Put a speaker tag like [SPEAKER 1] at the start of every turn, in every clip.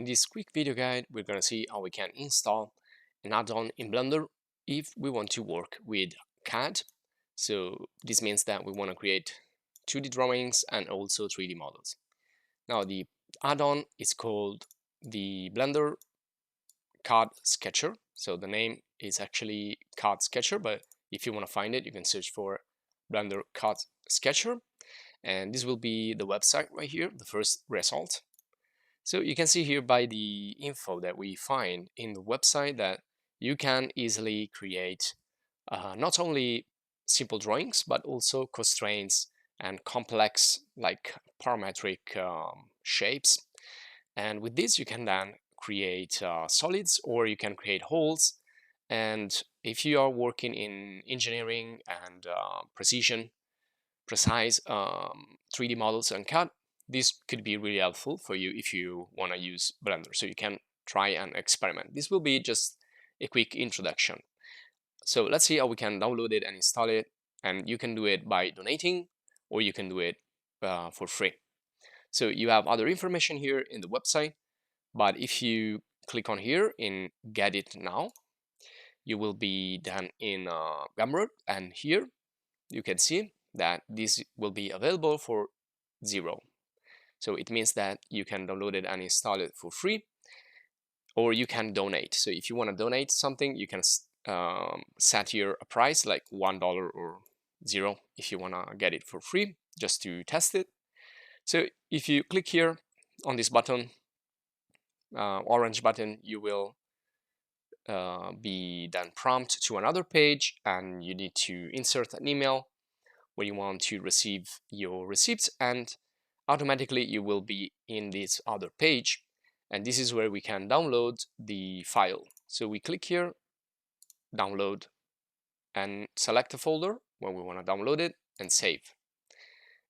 [SPEAKER 1] In this quick video guide, we're going to see how we can install an add-on in Blender if we want to work with CAD. So this means that we want to create 2D drawings and also 3D models. Now the add-on is called the Blender CAD Sketcher. So the name is actually CAD Sketcher, but if you want to find it, you can search for Blender CAD Sketcher. And this will be the website right here, the first result. So you can see here by the info that we find in the website that you can easily create not only simple drawings, but also constraints and complex like parametric shapes. And with this, you can then create solids, or you can create holes. And if you are working in engineering and precise 3D models and CAD, this could be really helpful for you if you want to use Blender. So you can try and experiment. This will be just a quick introduction. So let's see how we can download it and install it. And you can do it by donating, or you can do it for free. So you have other information here in the website, but if you click on here in Get It Now, you will be then in Gumroad, and here you can see that this will be available for 0. So it means that you can download it and install it for free, or you can donate. So if you want to donate something, you can set here a price like $1 or 0 if you want to get it for free, just to test it. So if you click here on this button, orange button, you will be then prompted to another page, and you need to insert an email where you want to receive your receipts, and automatically you will be in this other page, and this is where we can download the file. So we click here, download, and select a folder where we want to download it and save.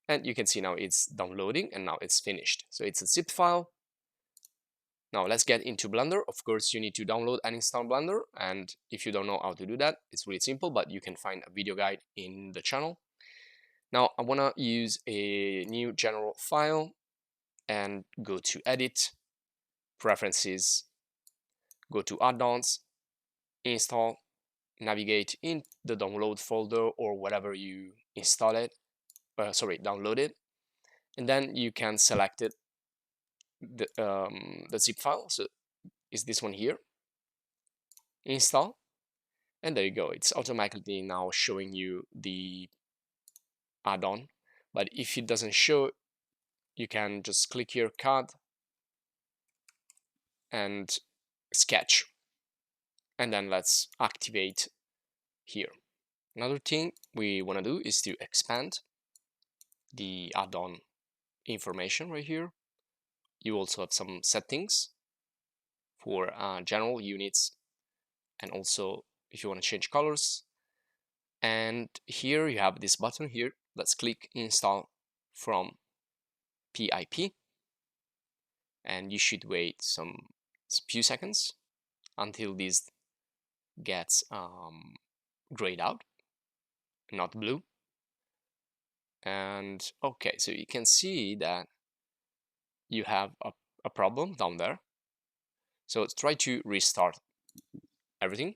[SPEAKER 1] And you can see now it's downloading and now it's finished. So it's a zip file. Now let's get into Blender. Of course, you need to download and install Blender, and if you don't know how to do that, it's really simple, but you can find a video guide in the channel. Now I want to use a new general file and go to Edit, Preferences, go to Add-ons, Install, navigate in the download folder or whatever you install it, download it, and then you can select it, the zip file. So is this one here, install, and there you go. It's automatically now showing you the add-on, but if it doesn't show, you can just click here, CAD, and sketch, and then let's activate here. Another thing we want to do is to expand the add-on information right here. You also have some settings for general units, and also if you want to change colors. And here you have this button here. Let's click install from PIP, and you should wait some few seconds until this gets grayed out, not blue. And okay, so you can see that you have a problem down there. So try to restart everything.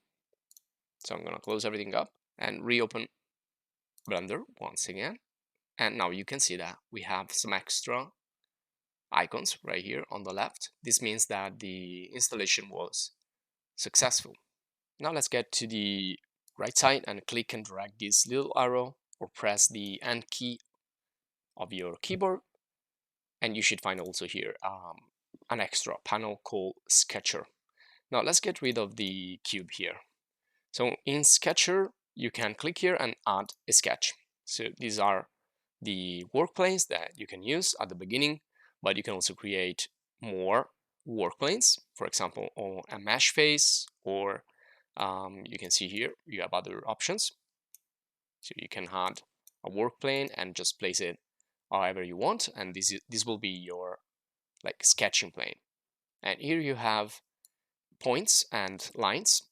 [SPEAKER 1] So I'm gonna close everything up and reopen Blender once again. And now you can see that we have some extra icons right here on the left. This means that the installation was successful. Now let's get to the right side and click and drag this little arrow, or press the N key of your keyboard, and you should find also here an extra panel called Sketcher. Now let's get rid of the cube here. So in Sketcher, you can click here and add a sketch. So these are the work planes that you can use at the beginning, but you can also create more work planes, for example, on a mesh face, or you can see here you have other options. So you can add a work plane and just place it however you want, and this will be your like sketching plane. And here you have points and lines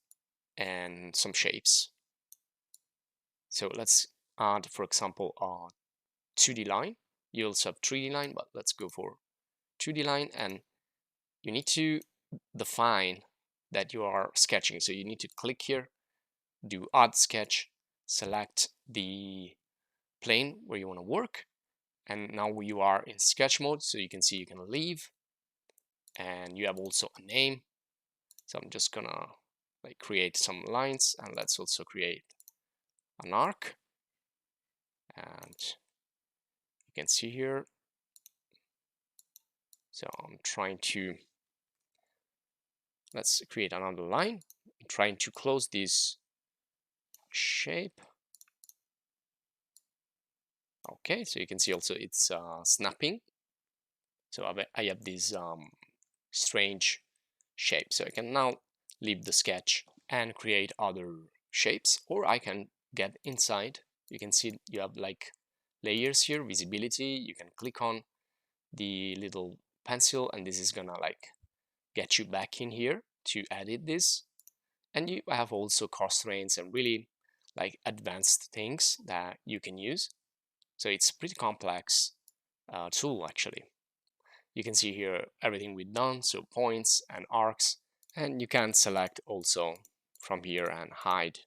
[SPEAKER 1] and some shapes. So let's add, for example, a 2D line. You also have 3D line, but let's go for 2D line, and you need to define that you are sketching. So you need to click here, do add sketch, select the plane where you want to work, and now you are in sketch mode. So you can see you can leave, and you have also a name. So I'm just gonna like create some lines, and let's also create an arc. And you can see here, so I'm trying to, let's create another line. I'm trying to close this shape. Okay, so you can see also it's snapping. So I have this strange shape. So I can now leave the sketch and create other shapes, or I can get inside. You can see you have like layers here, visibility. You can click on the little pencil, and this is gonna like get you back in here to edit this. And you have also constraints and really like advanced things that you can use. So it's pretty complex tool actually. You can see here everything we've done, so points and arcs, and you can select also from here and hide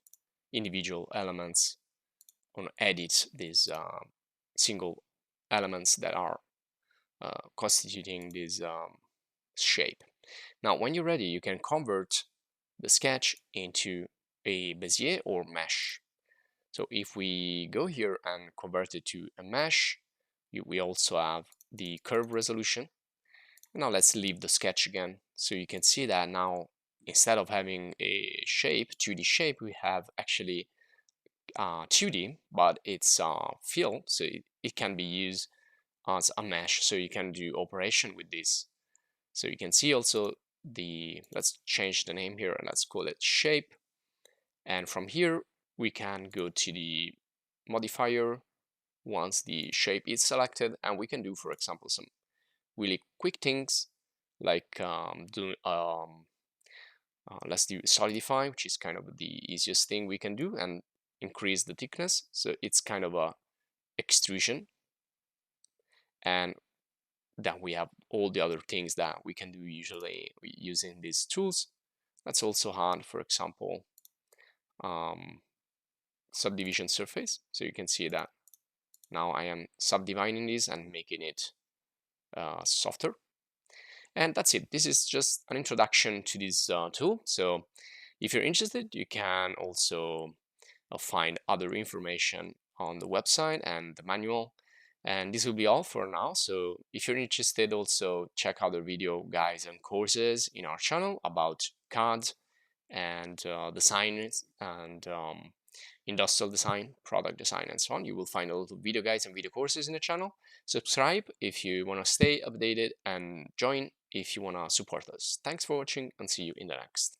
[SPEAKER 1] individual elements or edit these single elements that are constituting this shape. Now, when you're ready, you can convert the sketch into a Bezier or mesh. So if we go here and convert it to a mesh, we also have the curve resolution. Now let's leave the sketch again. So you can see that now, instead of having a shape, 2D shape, we have actually 2D, but it's fill, so it can be used as a mesh. So you can do operation with this. So you can see also let's change the name here and let's call it shape. And from here, we can go to the modifier once the shape is selected, and we can do, for example, some really quick things like let's do solidify, which is kind of the easiest thing we can do, and increase the thickness. So it's kind of a extrusion. And then we have all the other things that we can do usually using these tools. Let's also add, for example, subdivision surface. So you can see that now I am subdividing this and making it softer. And that's it. This is just an introduction to this tool. So if you're interested, you can also find other information on the website and the manual. And this will be all for now. So if you're interested, also check out the video guides and courses in our channel about CAD and design and industrial design, product design, and so on. You will find a lot of video guides and video courses in the channel. Subscribe if you want to stay updated, and join if you want to support us. Thanks for watching, and see you in the next.